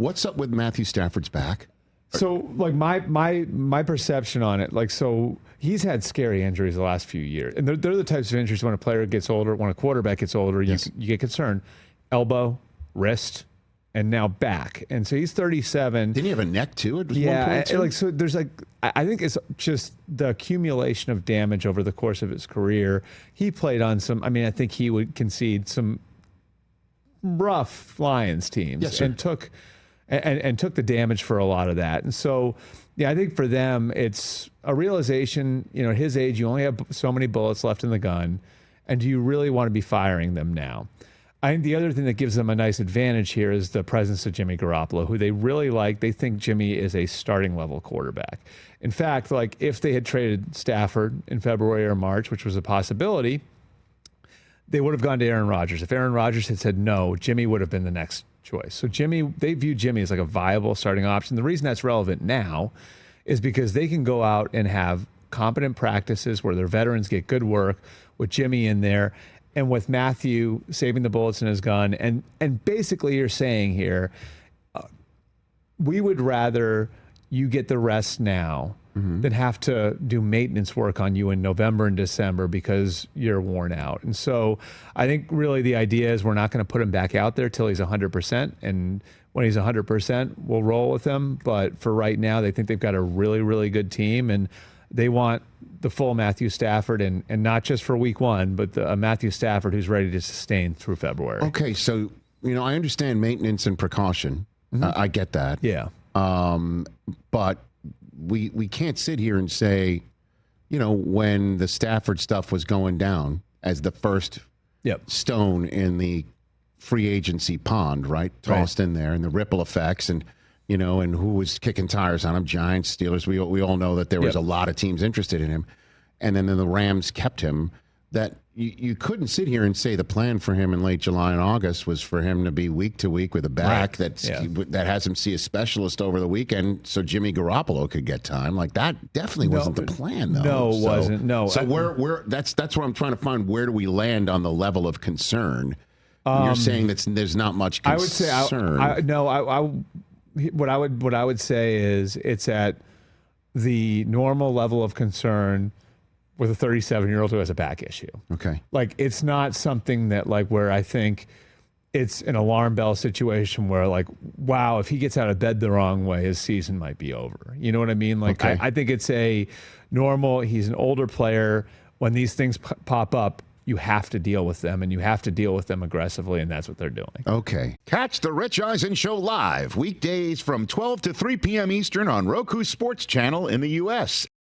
What's up with Matthew Stafford's back? So, like, my perception on it, like, so he's had scary injuries the last few years. And they're the types of injuries when a player gets older, when a quarterback gets older, you get concerned. Elbow, wrist, and now back. And so he's 37. Didn't he have a neck too at one point? Yeah, like, so there's like, I think it's just the accumulation of damage over the course of his career. He played on some, I mean, I think he would concede some rough Lions teams and took the damage for a lot of that. And so, yeah, I think for them, it's a realization, you know, at his age, you only have so many bullets left in the gun. And do you really want to be firing them now? I think the other thing that gives them a nice advantage here is the presence of Jimmy Garoppolo, who they really like. They think Jimmy is a starting level quarterback. In fact, like if they had traded Stafford in February or March, which was a possibility, they would have gone to Aaron Rodgers. If Aaron Rodgers had said no, Jimmy would have been the next choice. So they view Jimmy as like a viable starting option. The reason that's relevant now is because they can go out and have competent practices where their veterans get good work with Jimmy in there and with Matthew saving the bullets in his gun. And basically you're saying here, we would rather you get the rest now than have to do maintenance work on you in November and December because you're worn out. And so I think really the idea is we're not going to put him back out there till he's 100%. And when he's 100%, we'll roll with him. But for right now, they think they've got a really, really good team. And they want the full Matthew Stafford, and not just for week one, but a Matthew Stafford who's ready to sustain through February. Okay, so, you know, I understand maintenance and precaution. I get that. Yeah. But we can't sit here and say, you know, when the Stafford stuff was going down as the first stone in the free agency pond, right? Tossed in there, and the ripple effects, and you know, and who was kicking tires on him, Giants, Steelers. We all know that there was a lot of teams interested in him. And then the Rams kept him. That you couldn't sit here and say the plan for him in late July and August was for him to be week to week with a back that has him see a specialist over the weekend so Jimmy Garoppolo could get time. Like that definitely wasn't the plan, though. No, it wasn't. No. So that's what I'm trying to find. Where do we land on the level of concern? You're saying that there's not much concern. I would say what I would say is it's at the normal level of concern with a 37-year-old who has a back issue. Okay. Like, it's not something that, like, where I think it's an alarm bell situation where, like, wow, if he gets out of bed the wrong way, his season might be over. You know what I mean? Like, I think it's a normal, he's an older player. When these things pop up, you have to deal with them, and you have to deal with them aggressively, and that's what they're doing. Okay. Catch the Rich Eisen Show live weekdays from 12 to 3 p.m. Eastern on Roku Sports Channel in the U.S.